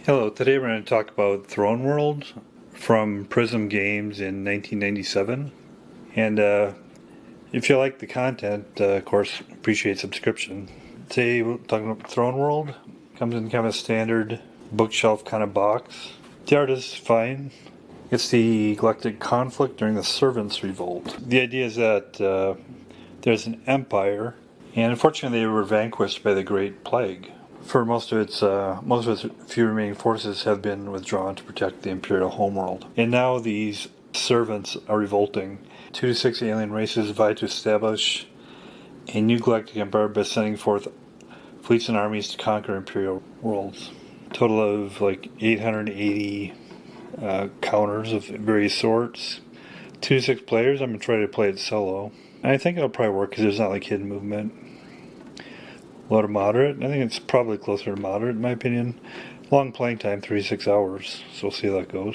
Hello, today we're going to talk about Throneworld from Prism Games in 1997. And if you like the content, of course, appreciate subscription. Today we're talking about Throneworld. Comes in kind of a standard bookshelf kind of box. The art is fine. It's the Galactic Conflict during the Servants' Revolt. The idea is that there's an empire, and unfortunately they were vanquished by the Great Plague. For most of its few remaining forces have been withdrawn to protect the Imperial homeworld. And now these servants are revolting. 2 to 6 alien races vie to establish a new galactic empire by sending forth fleets and armies to conquer Imperial worlds. Total of like 880 counters of various sorts. 2 to 6 players. I'm going to try to play it solo. And I think it'll probably work because there's not like hidden movement. Low to moderate. I think it's probably closer to moderate in my opinion. Long playing time, 3 to 6 hours. So we'll see how that goes.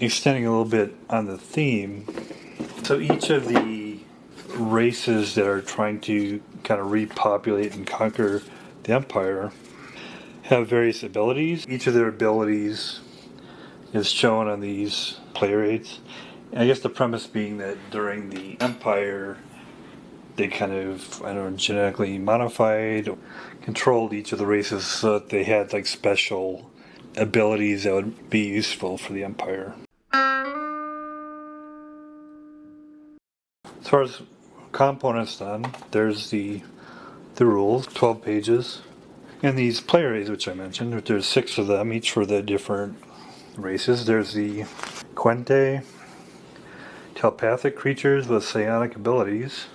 Extending a little bit on the theme. So each of the races that are trying to kind of repopulate and conquer the empire have various abilities. Each of their abilities is shown on these player aids. And I guess the premise being that during the empire they kind of, genetically modified, controlled each of the races so that they had like special abilities that would be useful for the empire. As far as components then, there's the rules, 12 pages. And these player aids which I mentioned, there's 6 of them, each for the different races. There's the Quente, telepathic creatures with psionic abilities.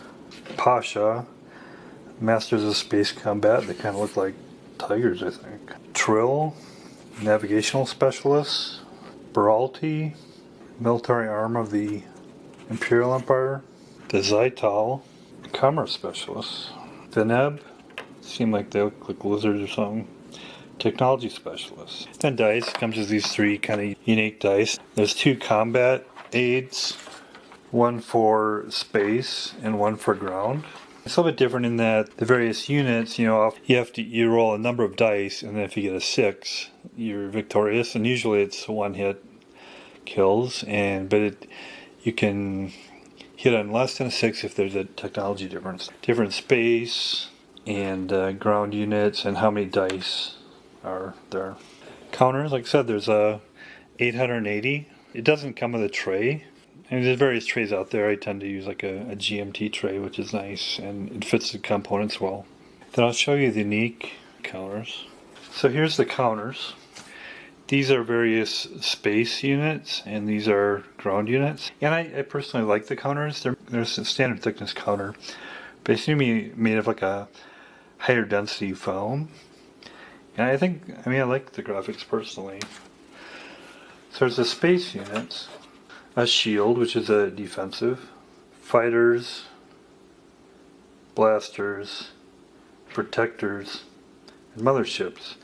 Pasha, Masters of Space Combat, they kind of look like tigers, I think. Trill, Navigational Specialists. Baralti, Military Arm of the Imperial Empire. The Zytal, Commerce Specialists. Veneb, seem like they look like lizards or something. Technology Specialists. Then dice, comes with these 3 kind of unique dice. There's 2 combat aids. One for space and one for ground. It's a little bit different in that the various units, you roll a number of dice, and then if you get a 6, you're victorious. And usually it's one hit kills, you can hit on less than a 6 if there's a technology difference. Different space and ground units and how many dice are there. Counters, like I said, there's 880. It doesn't come with a tray. And there's various trays out there. I tend to use like a GMT tray, which is nice, and it fits the components well. Then I'll show you the unique counters. So here's the counters. These are various space units, and these are ground units. And I personally like the counters. There's a standard thickness counter, but they seem to be made of like a higher density foam. And I like the graphics personally. So there's the space units. A shield, which is a defensive, fighters, blasters, protectors, and motherships.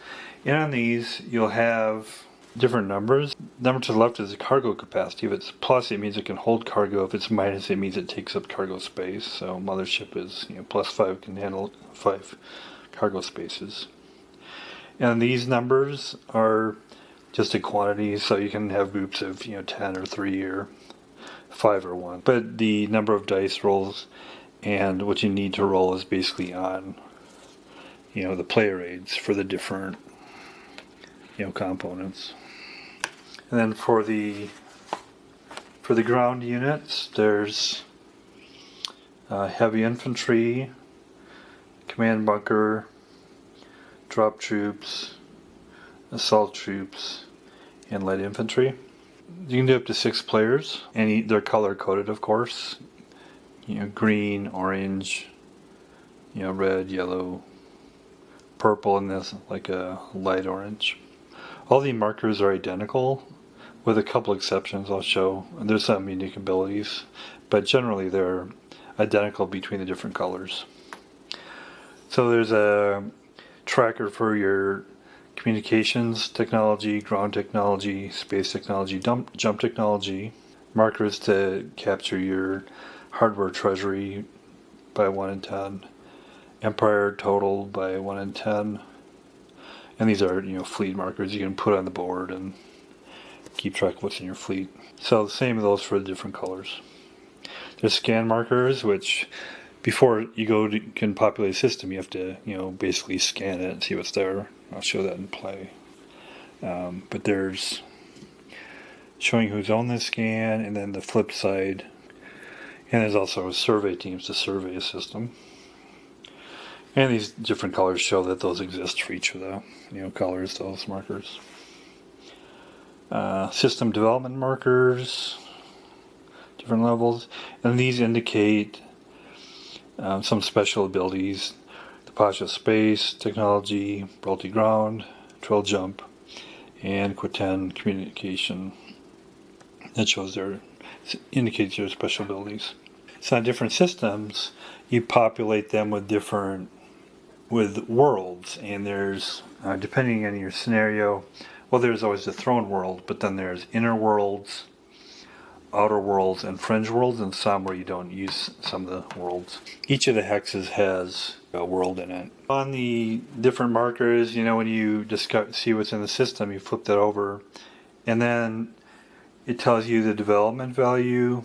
And on these, you'll have different numbers. The number to the left is the cargo capacity. If it's plus, it means it can hold cargo. If it's minus, it means it takes up cargo space. So mothership is +5, can handle 5 cargo spaces. And these numbers are just a quantity, so you can have groups of 10 or 3 or 5 or 1. But the number of dice rolls and what you need to roll is basically on the player aids for the different components. And then for the ground units, there's heavy infantry, command bunker, drop troops, assault troops, and light infantry. You can do up to 6 players, and they're color coded, of course. Green, orange, red, yellow, purple, and this like a light orange. All the markers are identical, with a couple exceptions I'll show. There's some unique abilities, but generally they're identical between the different colors. So there's a tracker for your communications technology, ground technology, space technology, jump technology, markers to capture your hardware treasury by 1 in 10, empire total by 1 in 10, And these are, fleet markers you can put on the board and keep track of what's in your fleet. So the same of those for the different colors. There's scan markers, which before you can populate a system, you have to, basically scan it and see what's there. I'll show that in play. But there's showing who's on the scan, and then the flip side. And there's also survey teams to survey a system. And these different colors show that those exist for each of the, colors, those markers. System development markers, different levels, and these indicate some special abilities: the Pasha space, technology, royalty ground, trail jump, and Quatan communication. That indicates their special abilities. So on different systems, you populate them with worlds, and there's depending on your scenario. Well, there's always the Throneworld, but then there's inner worlds, outer worlds, and fringe worlds, and some where you don't use some of the worlds. Each of the hexes has a world in it. On the different markers, when you see what's in the system, you flip that over, and then it tells you the development value,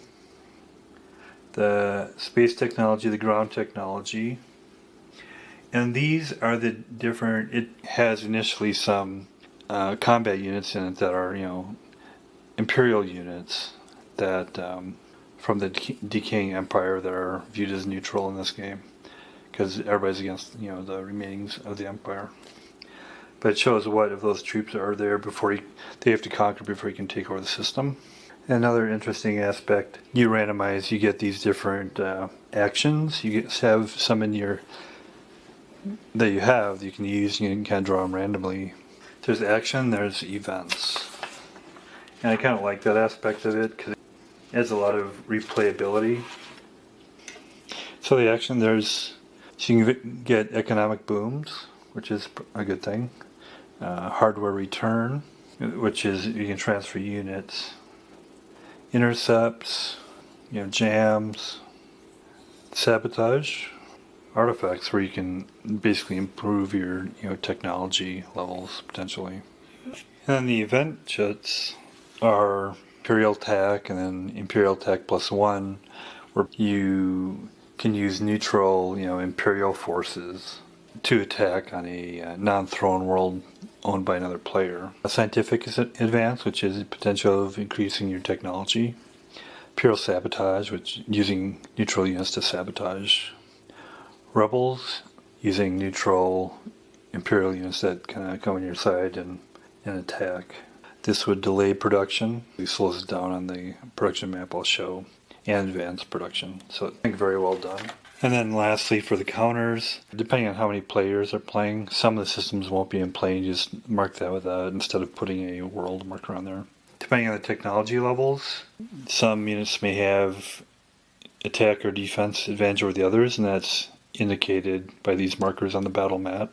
the space technology, the ground technology, and these are the different. It has initially some combat units in it that are, Imperial units that from the decaying empire that are viewed as neutral in this game, because everybody's against, the remainings of the empire. But it shows what if those troops are there before they have to conquer before you can take over the system. Another interesting aspect, you randomize, you get these different actions. You have some in your that you can use. You can kind of draw them randomly. There's action, there's events. And I kind of like that aspect of it because it adds a lot of replayability. So the action, you can get economic booms, which is a good thing. Hardware return, which is you can transfer units. Intercepts, jams. Sabotage. Artifacts, where you can basically improve your technology levels potentially. And then the event chits are Imperial attack and then Imperial attack +1, where you can use neutral Imperial forces to attack on a non-throne world owned by another player. A scientific advance, which is the potential of increasing your technology. Imperial sabotage, which using neutral units to sabotage. Rebels, using neutral Imperial units that kind of come on your side and attack. This would delay production. It slows it down on the production map I'll show, and advance production. So I think very well done. And then lastly, for the counters, depending on how many players are playing, some of the systems won't be in play. You just mark that with that instead of putting a world marker on there. Depending on the technology levels, some units may have attack or defense advantage over the others, and that's indicated by these markers on the battle mat.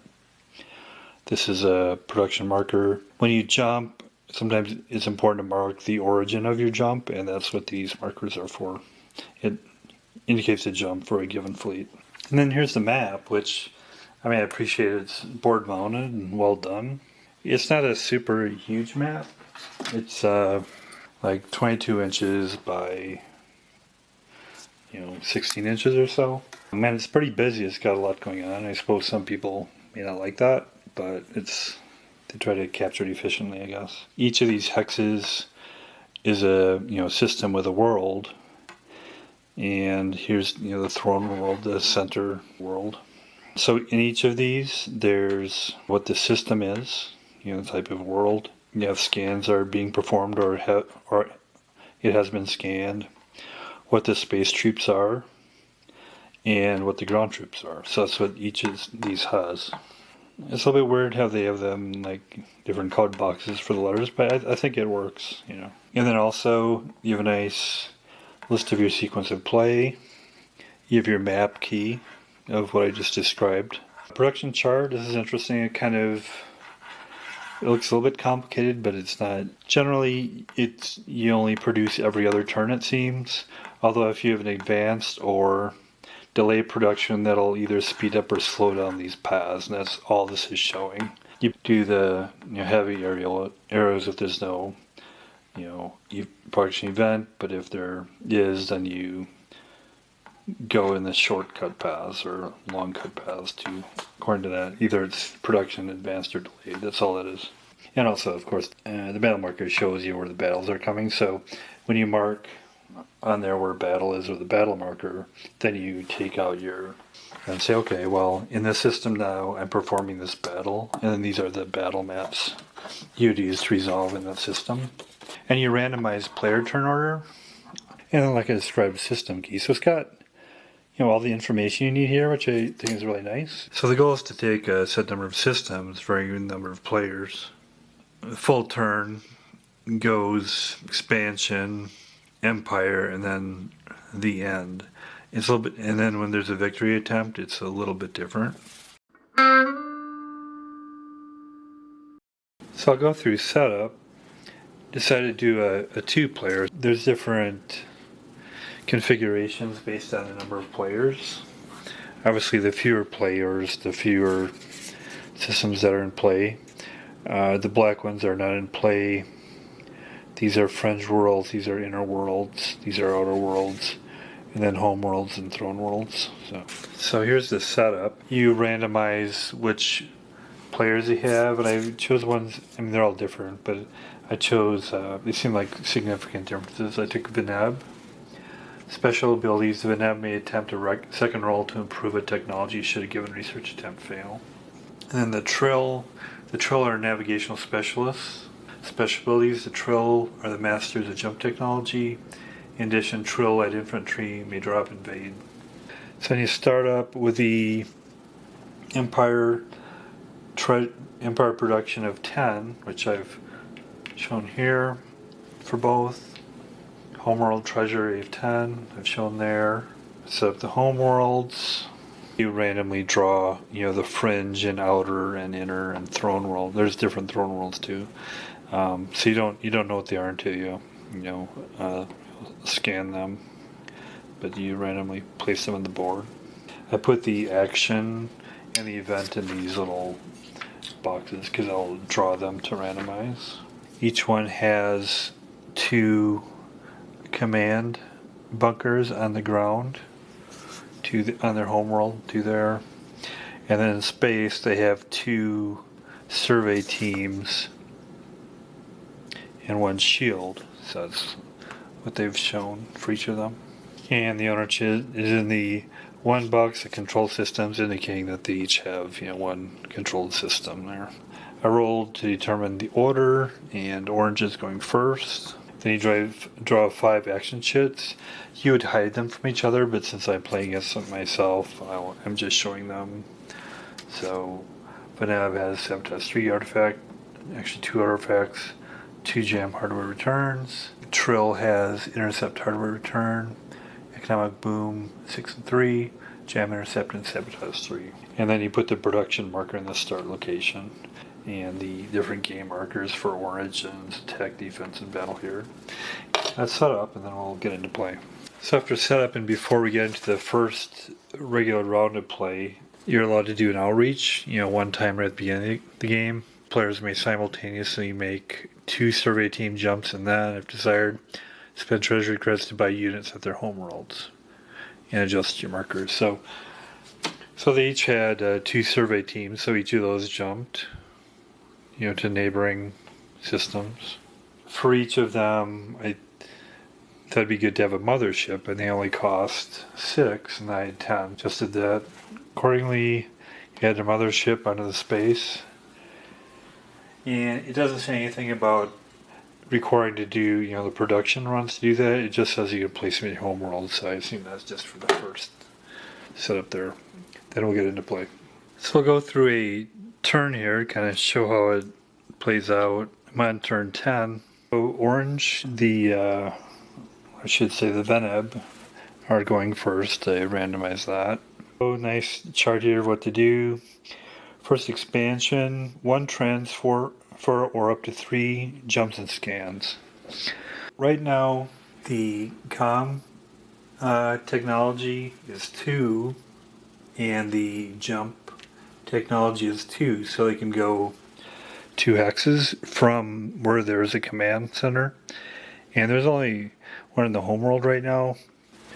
This is a production marker. When you jump, sometimes it's important to mark the origin of your jump, and that's what these markers are for. It indicates a jump for a given fleet. And then here's the map, which I appreciate it's board mounted and well done. It's not a super huge map. It's like 22 inches by 16 inches or so. Man, it's pretty busy. It's got a lot going on. I suppose some people may not like that, but they try to capture it efficiently, I guess. Each of these hexes is a system with a world, and here's the throne world, the center world. So in each of these, there's what the system is, the type of world. You have scans are being performed or it has been scanned. What the space troops are, and what the ground troops are. So that's what each of these has. It's a little bit weird how they have them like different code boxes for the letters, but I think it works, And then also you have a nice list of your sequence of play. You have your map key of what I just described. Production chart, this is interesting. It looks a little bit complicated, but it's not. Generally, you only produce every other turn, it seems. Although if you have an advanced or delayed production, that'll either speed up or slow down these paths, and that's all this is showing. You do the heavy aerial arrows if there's no production event, but if there is, then you go in the shortcut paths or long cut paths to according to that. Either it's production advanced or delayed. That's all that is. And also, of course, the battle marker shows you where the battles are coming. So when you mark on there where battle is with the battle marker, then you take out your and say, okay, well, in this system now, I'm performing this battle, and then these are the battle maps you'd use to resolve in that system. And you randomize player turn order, and then like I described, system key. So it's got all the information you need here, which I think is really nice. So the goal is to take a set number of systems for a number of players. Full turn goes expansion, empire, and then the end. It's a little bit, and then when there's a victory attempt, it's a little bit different. So I'll go through setup. Decided to do a 2-player. There's different configurations based on the number of players. Obviously, the fewer players, the fewer systems that are in play. The black ones are not in play. These are fringe worlds, these are inner worlds, these are outer worlds, and then home worlds and throne worlds. So here's the setup. You randomize which players you have, and I chose ones, I mean they're all different, but I chose, they seem like significant differences. I took Venab. Special abilities, Venab may attempt a second roll to improve a technology should a given research attempt fail. And then the Trill are navigational specialists. Special abilities, the Trill are the masters of jump technology. In addition, Trill light infantry may drop invade. So then you start up with the Empire production of 10, which I've shown here for both. Homeworld treasury of 10, I've shown there. Set up the homeworlds. You randomly draw, the fringe and outer and inner and throne world. There's different throne worlds too. So you don't know what they are until you scan them, but you randomly place them on the board. I put the action and the event in these little boxes because I'll draw them to randomize. Each one has 2 command bunkers on the ground on their homeworld to there, and then in space they have 2 survey teams and 1 shield. So that's what they've shown for each of them. And the ownership is in the 1 box of control systems, indicating that they each have 1 controlled system there. I rolled to determine the order, and orange is going first. Then you draw 5 action chits. You would hide them from each other, but since I'm playing against myself, I'm just showing them. So Venab has Sabotage 3 artifact, actually 2 artifacts, 2 jam hardware returns. Trill has Intercept hardware return, Economic Boom 6 and 3, Jam Intercept and Sabotage 3. And then you put the production marker in the start location, and the different game markers for orange and attack, defense, and battle here. That's set up, and then we'll get into play. So after setup and before we get into the first regular round of play, you're allowed to do an outreach, 1 time right at the beginning of the game. Players may simultaneously make 2 survey team jumps, and then, if desired, spend treasury credits to buy units at their homeworlds and adjust your markers. So they each had 2 survey teams, so each of those jumped to neighboring systems. For each of them, I thought it'd be good to have a mothership, and they only cost 6, and I had 10. Just did that. Accordingly, you had a mothership under the space, and it doesn't say anything about requiring to do the production runs to do that. It just says you can place them in your homeworld, so I assume that's just for the first setup there. Then we'll get into play. So we'll go through a turn here, kind of show how it plays out. I'm on turn 10. So orange, I should say the Venab, are going first. I randomize that. So nice chart here of what to do. First expansion, 1 transfer or up to 3 jumps and scans. Right now, the comm technology is 2, and the jump technology is 2, so they can go 2 hexes from where there's a command center. And there's only one in the homeworld right now.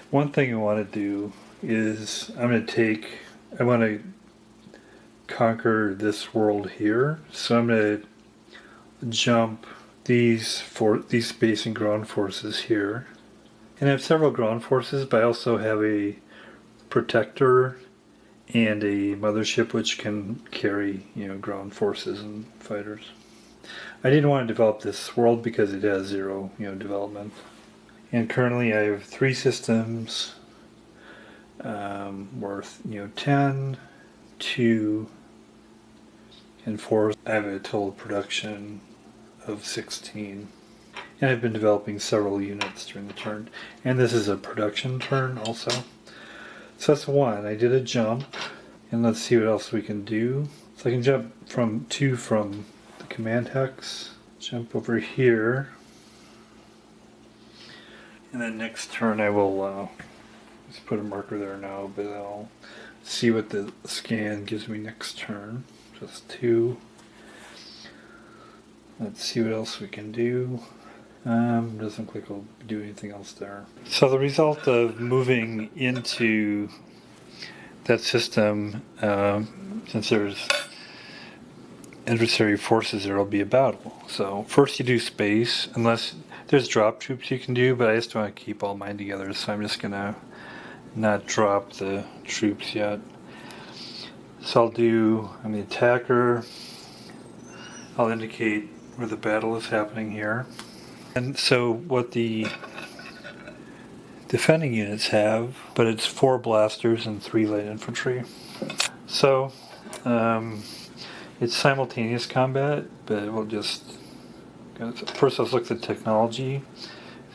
One thing I want to do is I want to conquer this world here. So I'm going to jump these space and ground forces here. And I have several ground forces, but I also have a protector and a mothership which can carry, ground forces and fighters. I didn't want to develop this world because it has 0, development. And currently I have 3 systems worth, 10, 2, and 4. I have a total production of 16. And I've been developing several units during the turn. And this is a production turn also. So that's 1. I did a jump. And let's see what else we can do. So I can jump from 2 from the command hex. Jump over here. And then next turn I will just put a marker there now, but I'll see what the scan gives me next turn. Just 2. Let's see what else we can do. Doesn't look like I'll do anything else there. So the result of moving into that system, since there's adversary forces, there will be a battle. So first you do space, unless there's drop troops you can do, but I just want to keep all mine together, so I'm just gonna not drop the troops yet. So I'm the attacker. I'll indicate where the battle is happening here. And so what the defending units have, but it's 4 blasters and 3 light infantry. So it's simultaneous combat, but we'll just first let's look at the technology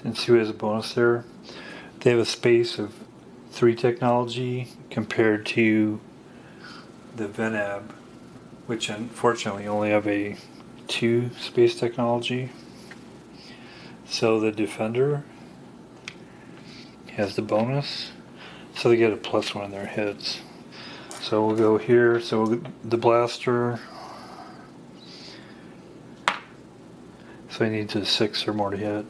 and see who has a bonus there. They have a space of 3 technology compared to the Venab, which unfortunately only have a 2 space technology. So the defender has the bonus, so they get a +1 in their hits. So we'll go here. So the blaster, so he needs a 6 or more to hit.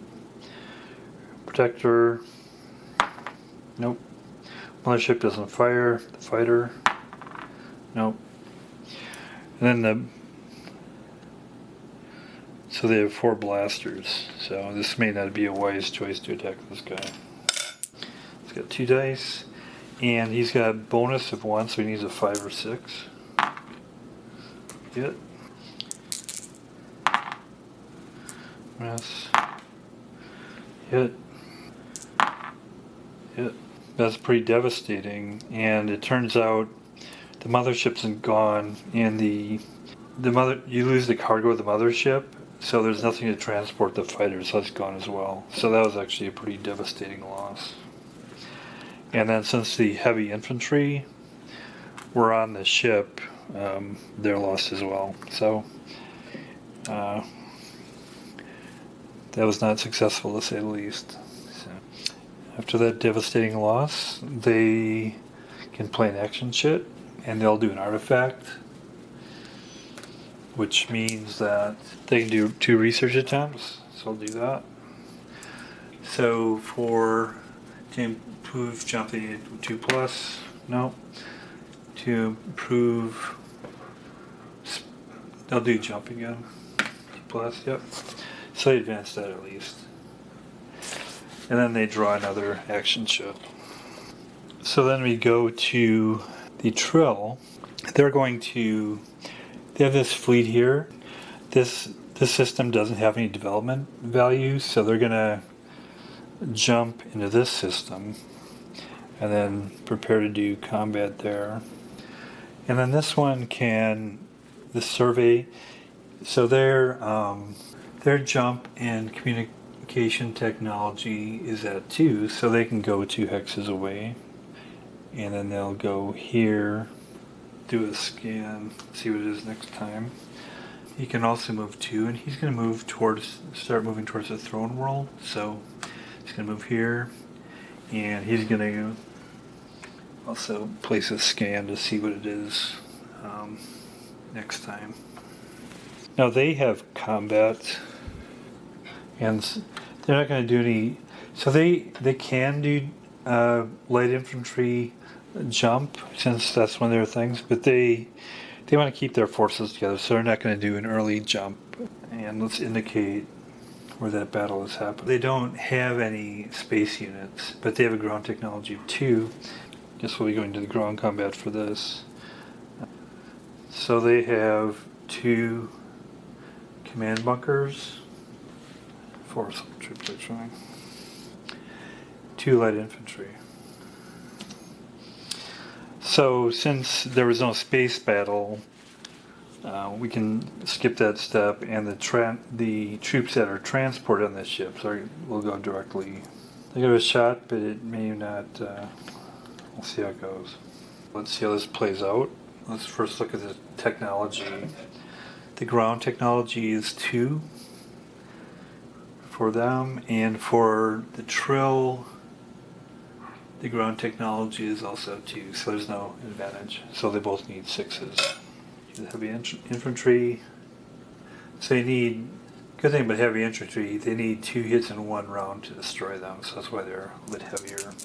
Protector, nope. Mothership doesn't fire. The fighter, nope. And then so they have 4 blasters. So this may not be a wise choice to attack this guy. He's got 2 dice, and he's got a bonus of 1, so he needs a 5 or 6. Hit. Miss. Hit. Hit. That's pretty devastating, and it turns out the mothership's gone, and you lose the cargo of the mothership, so there's nothing to transport the fighters, so that's gone as well. So that was actually a pretty devastating loss. And then since the heavy infantry were on the ship, they're lost as well. So that was not successful, to say the least. So after that devastating loss, they can play an action shit, and they'll do an artifact, which means that they can do 2 research attempts. So I'll do that. So to improve jumping 2+, no. To improve, they'll do jump again. 2+, yep. So they advance that at least. And then they draw another action ship. So then we go to the Trill. They have this fleet here. This system doesn't have any development values, so they're gonna jump into this system and then prepare to do combat there. And then this one the survey, so their jump and communication technology is at 2, so they can go 2 hexes away, and then they'll go here, do a scan, see what it is next time. He can also move 2, and he's going to start moving towards the Throneworld. So he's going to move here, and he's going to also place a scan to see what it is next time. Now they have combat, and they're not going to do any. So they can do light infantry jump, since that's one of their things, but they want to keep their forces together, so they're not going to do an early jump. And let's indicate where that battle is happening. They don't have any space units, but they have a ground technology of 2. Guess we'll be going to the ground combat for this. So they have 2 command bunkers, 4 troops actually, 2 light infantry. So since there was no space battle, we can skip that step, and the troops that are transported on the ships will go directly. They give it a shot, but it may not. We'll see how it goes. Let's see how this plays out. Let's first look at the technology. The ground technology is 2 for them, and for the Trill, the ground technology is also 2, so there's no advantage. So they both need 6s. The heavy infantry, so they need, good thing about heavy infantry, they need 2 hits in 1 round to destroy them, so that's why they're a bit heavier. Of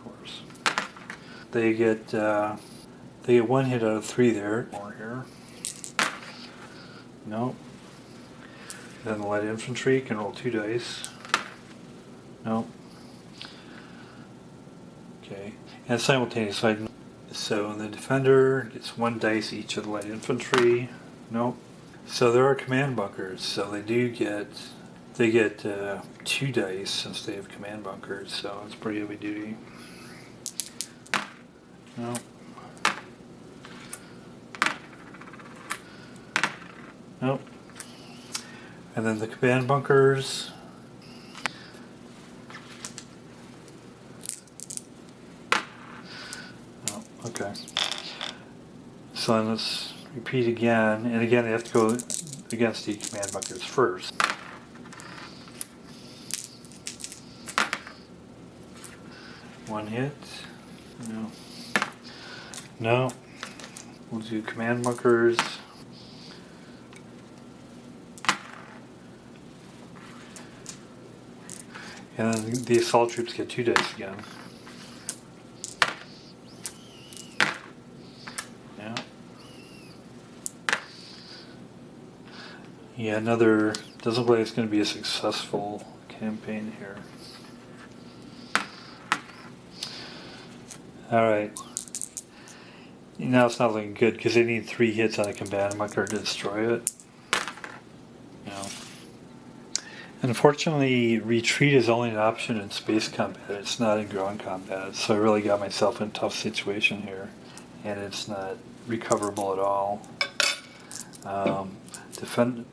course. They get 1 hit out of 3 there. More here. No. Then the light infantry can roll 2 dice. No. Okay. And simultaneously, so the defender gets 1 dice each of the light infantry. Nope. So there are command bunkers, so they get 2 dice since they have command bunkers, so it's pretty heavy duty. Nope. Nope. And then the command bunkers. Oh, okay. So then let's repeat again, and again they have to go against the command bunkers first. One hit. No. No. We'll do command bunkers. And then the assault troops get 2 dice again. Yeah. Yeah, doesn't look like it's going to be a successful campaign here. Alright. Now it's not looking good because they need 3 hits on a command bunker to destroy it. Unfortunately, retreat is only an option in space combat. It's not in ground combat. So I really got myself in a tough situation here. And it's not recoverable at all.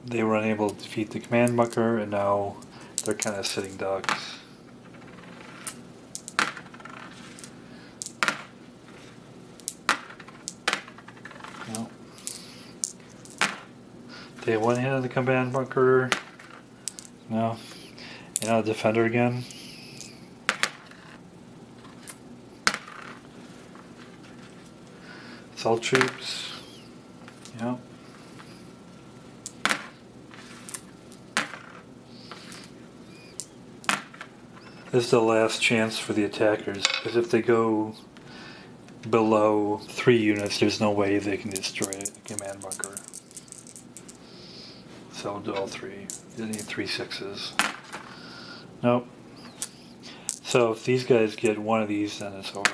They were unable to defeat the command bunker, and now they're kind of sitting ducks. No. They have 1 hit on the command bunker. No. And now defender again. Assault troops. Yeah. This is the last chance for the attackers, because if they go below 3 units, there's no way they can destroy a command bunker. So we'll do all 3. You need 3 6s. Nope. So if these guys get 1 of these, then it's over.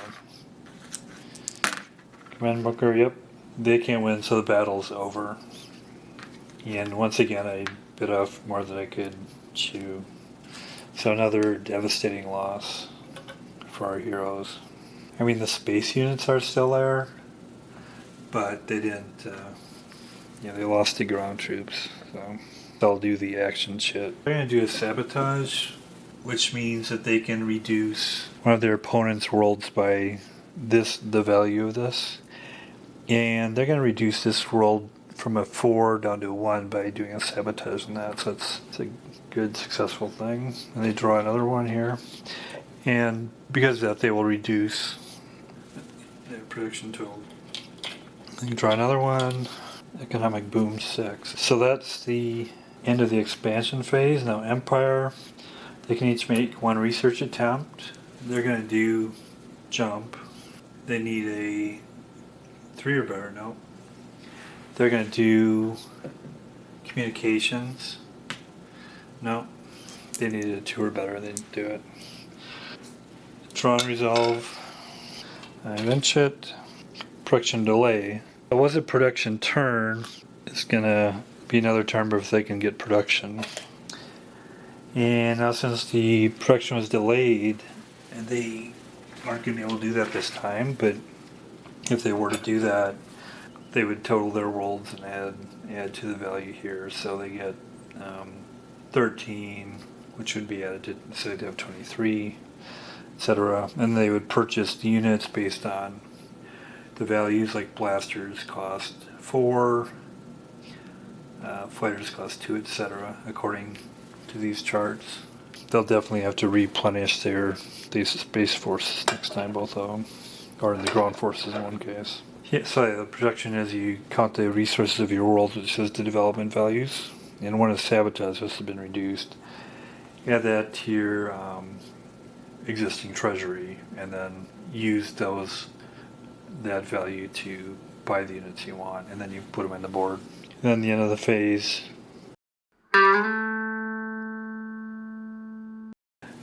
Command bunker, yep. They can't win, so the battle's over. And once again, I bit off more than I could chew. So another devastating loss for our heroes. I mean, the space units are still there, but they didn't, they lost the ground troops, so they'll do the action shit. They're going to do a sabotage, which means that they can reduce one of their opponent's worlds by the value of this. And they're going to reduce this world from a 4 down to a 1 by doing a sabotage on that, so it's a good, successful thing. And they draw another one here. And because of that, they will reduce their prediction tool. They can draw another one. Economic Boom 6. So that's the end of the expansion phase. Now Empire, they can each make one research attempt. They're going to do jump. They need a 3 or better, no. They're going to do communications. No. They needed a 2 or better, they didn't do it. Tron Resolve. Invention. Production delay. It was a production turn. It's going to be another turn if they can get production. And now since the production was delayed, and they aren't going to be able to do that this time, but if they were to do that, they would total their worlds and add to the value here. So they get 13, which would be added to, so they'd have 23, etc. And they would purchase the units based on the values, like blasters cost 4, fighters cost 2, etc. according to these charts. They'll definitely have to replenish their space forces next time, both of them, or the ground forces in one case. Yeah, so the projection is you count the resources of your world, which says the development values, and one of the sabotage has been reduced. Add that to your existing treasury, and then use that value to buy the units you want, and then you put them in the board. And then the end of the phase.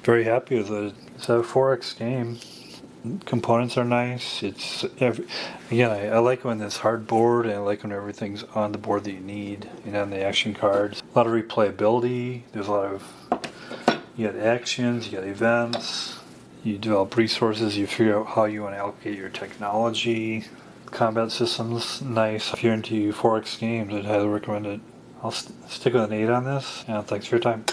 Very happy with it. It's a 4X game. Components are nice. Again, I like when it's hardboard, and I like when everything's on the board that you need, and on the action cards. A lot of replayability. There's a lot of, you got actions, you got events, you develop resources, you figure out how you want to allocate your technology. Combat system's nice. If you're into 4X games, I'd highly recommend it. I'll stick with an 8 on this, and thanks for your time.